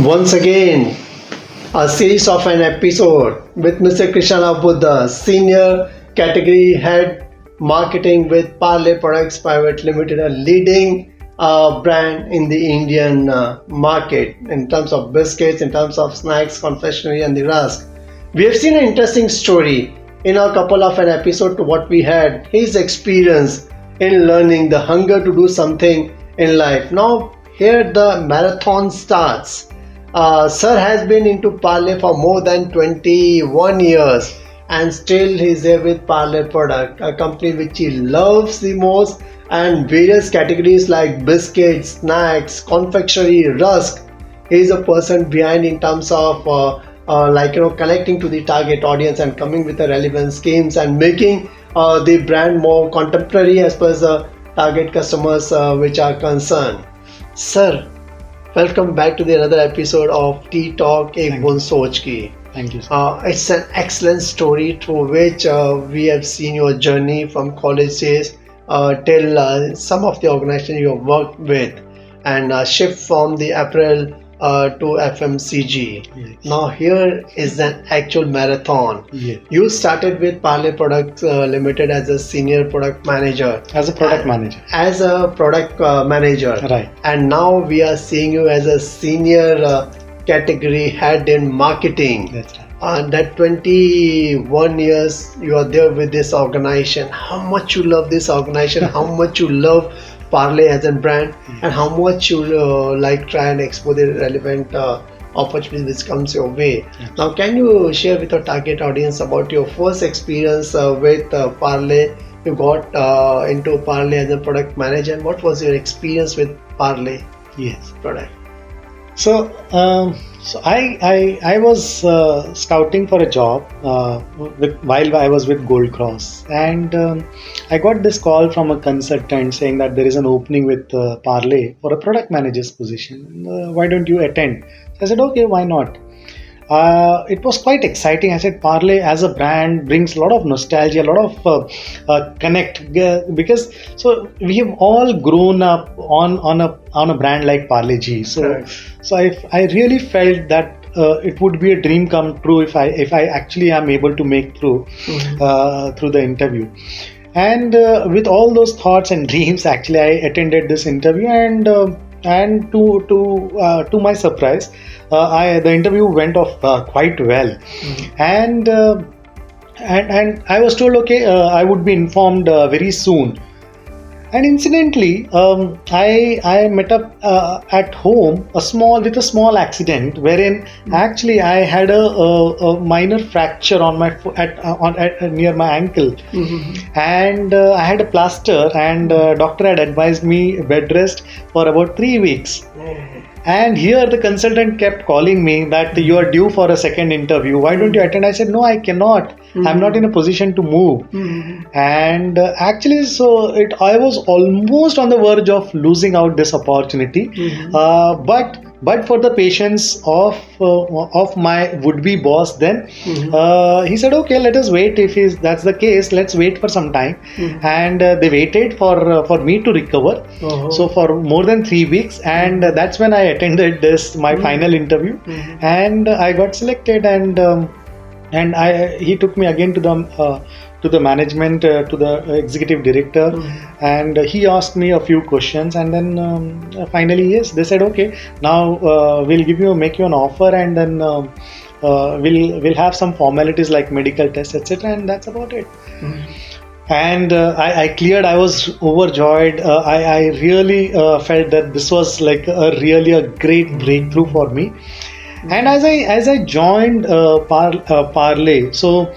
Once again, a series of an episode with Mr. Krishnarao, the Senior Category Head Marketing with Parle Products Private Limited, a leading brand in the Indian market in terms of biscuits, in terms of snacks, confectionery, and the rusk. We have seen an interesting story in a couple of an episode to what we had, his experience in learning, the hunger to do something in life. Now, here the marathon starts. Sir has been into Parle for more than 21 years and still he's there with Parle product, a company which he loves the most, and various categories like biscuits, snacks, confectionery, rusk. He is a person behind in terms of connecting to the target audience and coming with the relevant schemes and making the brand more contemporary as per the target customers which are concerned. Sir, welcome back to the another episode of Tea Talk Ek Bun Soch Ki. Thank you, sir. It's an excellent story through which we have seen your journey from college days till some of the organizations you have worked with and shift from the apparel to FMCG. Yes. Now here is an actual marathon. Yes. You started with Parle Products Limited as a senior product manager. As a product manager. As a product manager. Right. And now we are seeing you as a senior category head in marketing. That's right. That 21 years you are there with this organization. How much you love this organization, how much you love Parle as a brand, and how much you try and explore the relevant opportunities which comes your way. Now, can you share with our target audience about your first experience with Parle? You got into Parle as a product manager, and what was your experience with Parle? Yes. Product. So I was scouting for a job while I was with Gold Cross, and I got this call from a consultant saying that there is an opening with Parle for a product manager's position. Why don't you attend? So I said, okay, why not? It was quite exciting. I said Parle as a brand brings a lot of nostalgia, a lot of connect, because so we have all grown up on a brand like Parle G. So I really felt that it would be a dream come true if I actually am able to make through the interview. And with all those thoughts and dreams, actually I attended this interview, and to my surprise, the interview went off quite well, and I was told, okay, I would be informed very soon. And incidentally, I met up at home with a small accident wherein actually I had a minor fracture on my near my ankle, and I had a plaster, and doctor had advised me bed rest for about 3 weeks. And here the consultant kept calling me that you are due for a second interview. Why don't you attend? I said, no, I cannot. I'm not in a position to move. And actually, I was almost on the verge of losing out this opportunity. But for the patience of my would-be boss, then he said, okay, let us wait. If that's the case, let's wait for some time. And they waited for me to recover. So for more than 3 weeks, and that's when I attended my final interview, and I got selected, and he took me again to the management, to the executive director, and he asked me a few questions, and then finally, yes, they said, okay, now we'll make you an offer, and then we'll have some formalities like medical tests, etc., and that's about it. And I cleared. I was overjoyed. I really felt that this was like really a great breakthrough for me. And as I joined Parle, so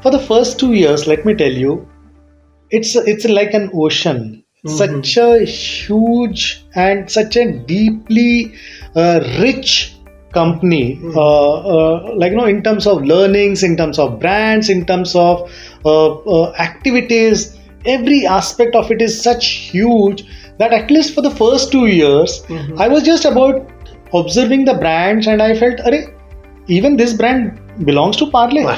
for the first 2 years, let me tell you, it's like an ocean. Such a huge and such a deeply rich company, in terms of learnings, in terms of brands, in terms of activities. Every aspect of it is such huge that at least for the first 2 years, I was just about observing the brands, and I felt, even this brand belongs to Parle. Number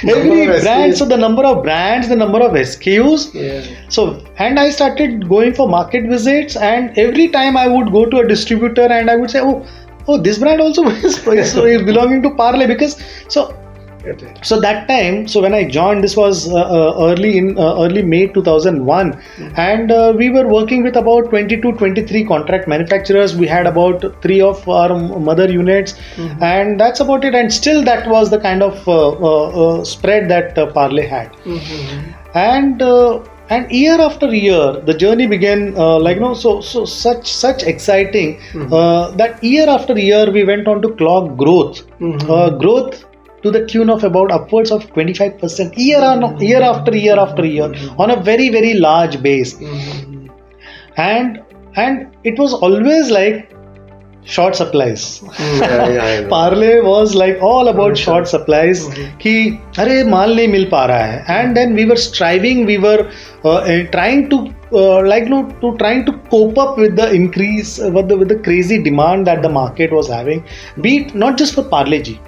Every of brand, SKUs. so the number of brands, the number of SKUs. Yeah. So, and I started going for market visits, and every time I would go to a distributor and I would say, oh, this brand also is belonging to Parle, because Okay. so that time, so when I joined, this was early May 2001, and we were working with about 20 to 23 contract manufacturers. We had about 3 of our mother units, and that's about it. And still, that was the kind of spread that Parle had. And year after year, the journey began such exciting that year after year we went on to clock growth. Growth to the tune of about upwards of 25% year after year on a very, very large base. And it was always like short supplies. Parle was like all about short supplies. कि अरे माल नहीं मिल पा रहा है. And then we were striving, we were trying to trying to cope up with the increase, with the crazy demand that the market was having. Be it not just for Parle G.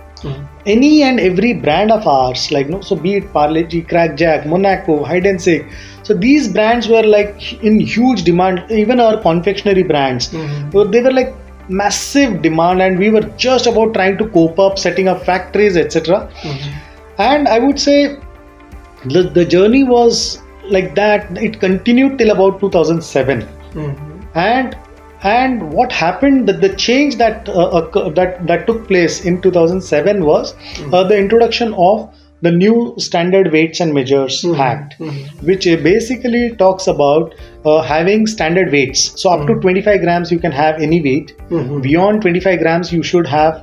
Any and every brand of ours, so be it Parle G, Crackjack, Monaco, Hide and Seek. So these brands were like in huge demand. Even our confectionery brands, they were like massive demand, and we were just about trying to cope up, setting up factories, etc. And I would say the journey was like that. It continued till about 2007. And what happened, the change that that took place in 2007 was the introduction of the new Standard Weights and Measures Act, which basically talks about having standard weights. So up to 25 grams you can have any weight. Beyond 25 grams you should have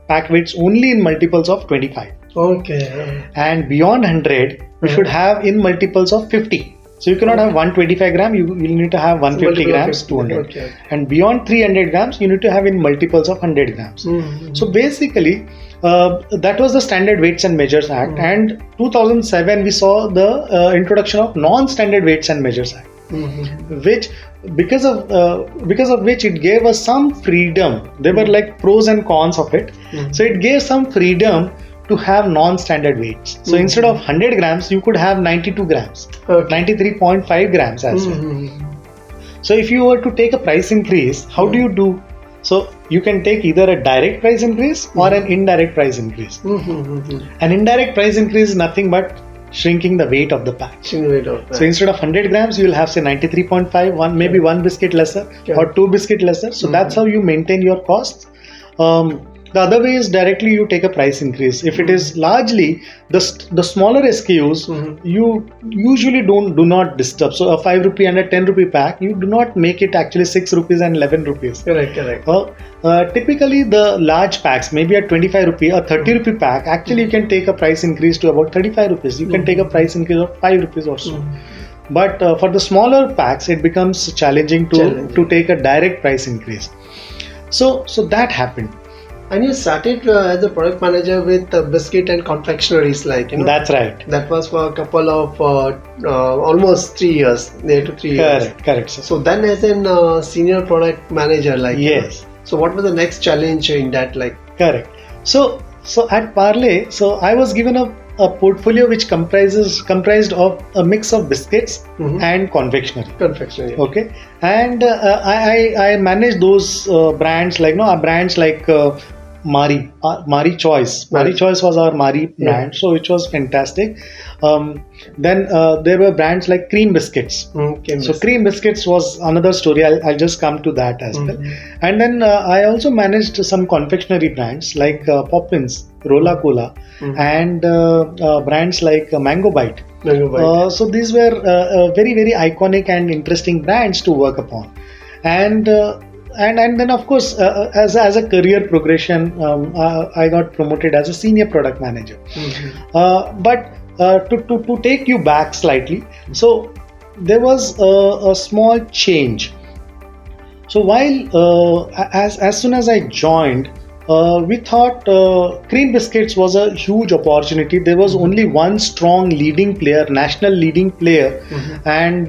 pack weights only in multiples of 25. Okay. And beyond 100 you should have in multiples of 50. So you cannot have 125 gram, you need to have 150 grams, 200. Okay. And beyond 300 grams, you need to have in multiples of 100 grams. So basically, that was the Standard Weights and Measures Act. And 2007, we saw the introduction of Non-Standard Weights and Measures Act, which because of which it gave us some freedom. There were like pros and cons of it. So it gave some freedom to have non-standard weights. So instead of 100 grams, you could have 92 grams, 93.5 grams as well. So if you were to take a price increase, how do you do? So you can take either a direct price increase or an indirect price increase. An indirect price increase is nothing but shrinking the weight of the pack. So instead of 100 grams, you will have say 93.5, maybe one biscuit lesser or 2 biscuit lesser. So that's how you maintain your costs. The other way is directly you take a price increase. If it is largely the smaller SKUs, you usually do not disturb. So a 5 rupee and a 10 rupee pack, you do not make it actually 6 rupees and 11 rupees. Correct. Typically the large packs, maybe a 25 rupee, a 30 rupee pack, actually you can take a price increase to about 35 rupees. You can take a price increase of 5 rupees or so. But for the smaller packs, it becomes challenging to take a direct price increase. So that happened. And you started as a product manager with biscuit and confectionaries, That's right. That was for a couple of almost 3 years, near to 3 years. Correct. Sir. So then, as a senior product manager, yes. So what was the next challenge in that, Correct. So at Parle, so I was given a portfolio which comprised of a mix of biscuits and confectionery. Okay, and I managed those brands brands like Marie Choice. Marie Choice was our Marie brand, so which was fantastic. Then there were brands like Cream Biscuits. So Cream Biscuits was another story. I'll just come to that as well. And then I also managed some confectionery brands like Poppins, Rola Cola, and brands like Mango Bite. So these were very, very iconic and interesting brands to work upon. And then of course as a career progression, I got promoted as a senior product manager. But to take you back slightly, so there was a small change. So while as soon as I joined, we thought cream biscuits was a huge opportunity. There was only one strong leading player, national leading player, and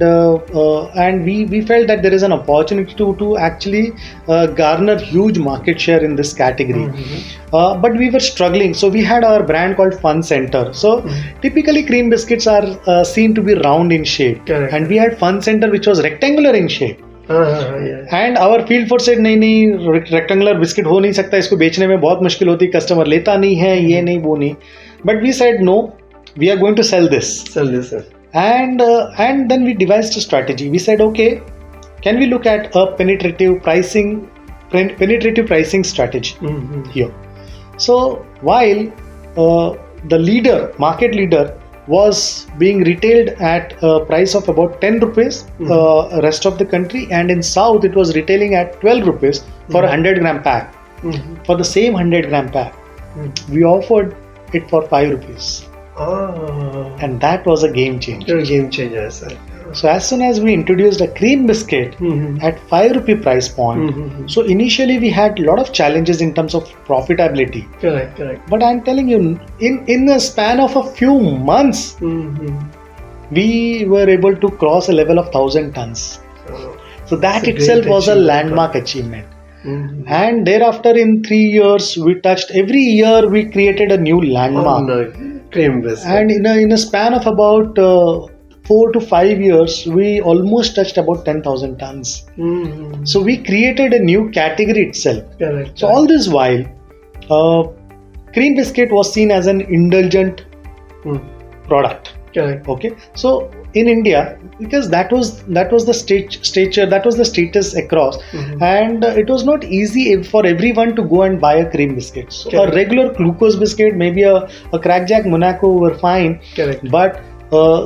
we felt that there is an opportunity to actually garner huge market share in this category. But we were struggling, so we had our brand called Fun Center. So typically cream biscuits are seen to be round in shape, Correct. and we had Fun Center which was rectangular in shape. And our field force said नहीं rectangular biscuit हो नहीं सकता, इसको बेचने में बहुत मुश्किल होती, कस्टमर लेता नहीं है, ये नहीं वो नहीं. But we said no, we are going to sell this and then we devised a strategy. We said, okay, can we look at a penetrative pricing strategy here. So while the market leader was being retailed at a price of about 10 rupees, rest of the country, and in south it was retailing at 12 rupees for a 100 gram pack. For the same 100 gram pack, we offered it for 5 rupees. And that was a game changer. Sir. So as soon as we introduced a cream biscuit at 5 rupee price point, so initially we had a lot of challenges in terms of profitability. Correct. But I'm telling you, in a span of a few months, we were able to cross a level of 1,000 tons. So that itself was a landmark achievement. And thereafter, in 3 years, we touched, every year we created a new landmark. Cream biscuit. And in a span of about 4 to 5 years, we almost touched about 10,000 tons. So we created a new category itself. Correct. So all this while, cream biscuit was seen as an indulgent product. Correct. Okay. So in India, because that was the stature, that was the status across, and it was not easy for everyone to go and buy a cream biscuit. So a regular glucose biscuit, maybe a crackjack Monaco were fine. Correct. But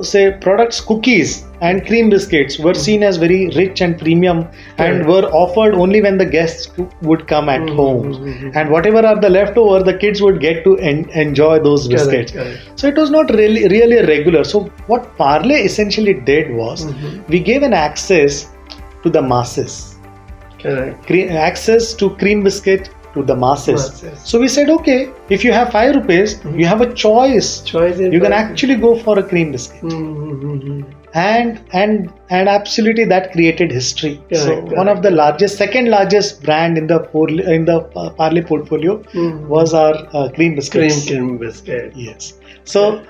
say products, cookies and cream biscuits were seen as very rich and premium, and were offered only when the guests would come at home, and whatever are the leftover, the kids would get to enjoy those biscuits. Correct. So it was not really a regular. So what Parle essentially did was, we gave an access to the masses. Correct. Access to cream biscuit to the masses. So we said, okay, if you have 5 rupees, you have a choice. You can actually go for a cream biscuit. And absolutely that created history. One of the second largest brand in the Parle portfolio was our cream biscuits. Cream biscuit. Yes. So,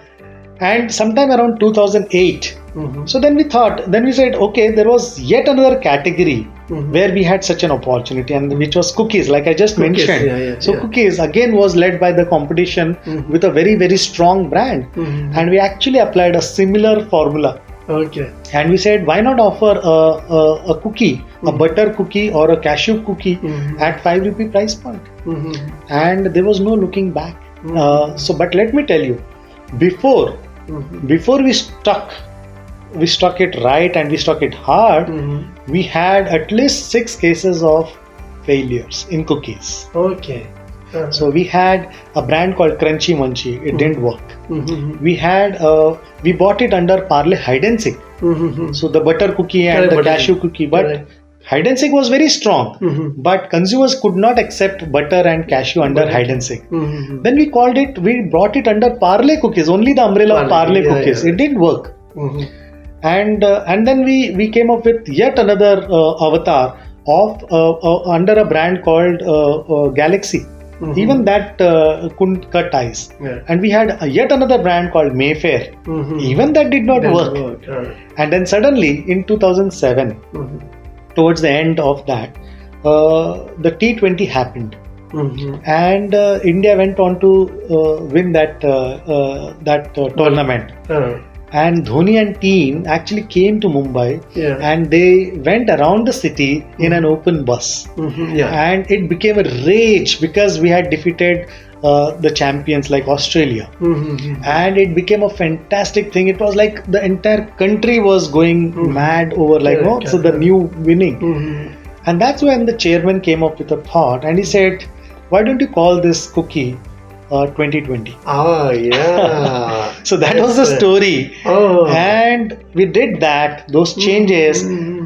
and sometime around 2008, so then we said, okay, there was yet another category where we had such an opportunity, and which was cookies, like I just mentioned. Cookies again was led by the competition with a very, very strong brand, and we actually applied a similar formula. Okay. And we said, why not offer a cookie, a butter cookie or a cashew cookie at 5 rupee price point? And there was no looking back. But let me tell you, before we struck it right and we struck it hard, we had at least 6 cases of failures in cookies. Okay. So we had a brand called Crunchy Munchy. It didn't work. We bought it under Parle Hide and Seek. So the butter cookie and the cashew cookie, but Hide and Seek was very strong, but consumers could not accept butter and cashew under Hide and Seek. Then we brought it under Parle cookies, only the umbrella of Parle cookies. It didn't work. And then we came up with yet another avatar of under a brand called Galaxy. Even that couldn't cut ice. And we had yet another brand called Mayfair. Even that did not work. And then suddenly in 2007, towards the end of that, the T20 happened. And India went on to win that tournament. And Dhoni and team actually came to Mumbai, and they went around the city in an open bus. And it became a rage because we had defeated the champions like Australia. And it became a fantastic thing. It was like the entire country was going mad over so the new winning. And that's when the chairman came up with a thought, and he said, why don't you call this cookie 2020? Oh, yeah. So that was the story. And we did that, those changes,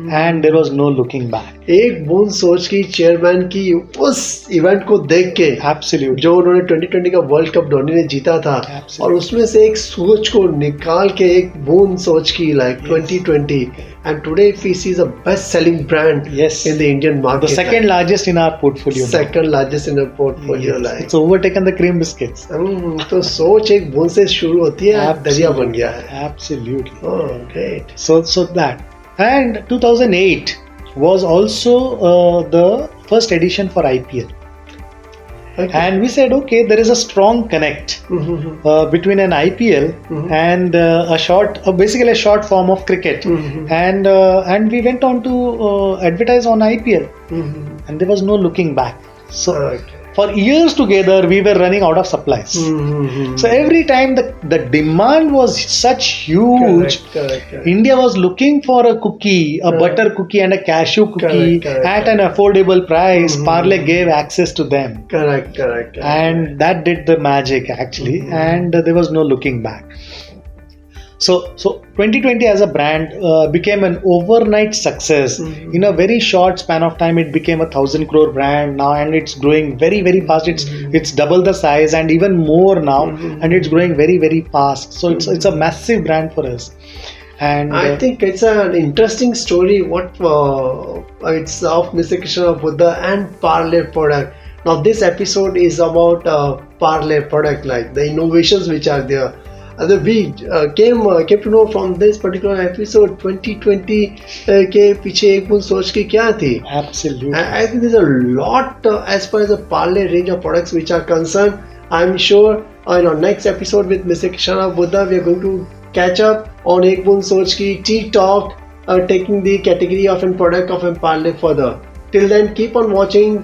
and there was no looking back. एक बूंद सोच की chairman की उस event को देख के Absolutely. जो उन्होंने 2020 का वर्ल्ड कप धोनी ने जीता था Absolutely. और उसमें से एक सोच को निकाल के एक बूंद सोच की like 2020 and today FC is a best selling brand Yes. in the Indian market. The second largest in our portfolio. Second largest in our portfolio. Yes. Like It's overtaken the cream biscuits. तो सोच एक बूंद से शुरू होती है दरिया बन गया है. Absolutely. Oh, great. So that and 2008 was also the first edition for IPL. Okay. And we said, okay, there is a strong connect between an IPL and basically a short form of cricket. And we went on to advertise on IPL, and there was no looking back. So Okay. for years together, we were running out of supplies. So every time the demand was such huge, Correct. India was looking for a cookie, a butter cookie and a cashew cookie at an affordable price. Parle gave access to them. Correct. And that did the magic actually, and there was no looking back. So 2020 as a brand became an overnight success. In a very short span of time, it became 1,000 crore brand now, and it's growing very, very fast. It's double the size and even more now, and it's growing very, very fast. So it's a massive brand for us. And I think it's an interesting story. It's of Mr. Krishnarao Buddha and Parle product. Now this episode is about Parle product, like the innovations which are there. We came to know from this particular episode 2020 के पीछे एक बूंद सोच की क्या थी. Absolutely. I think there's a lot as far as the Parle range of products which are concerned. I'm sure in our next episode with Mr. Krishnarao Buddha, we are going to catch up on एक बूंद सोच की tea talk, taking the category of a product of a Parle further. Till then, keep on watching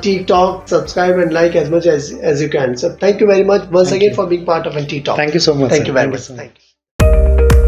Tea Talk, subscribe and like as much as you can. So thank you very much once again for being part of Tea Talk. Thank you so much. Thank you very much. So much. Thank you.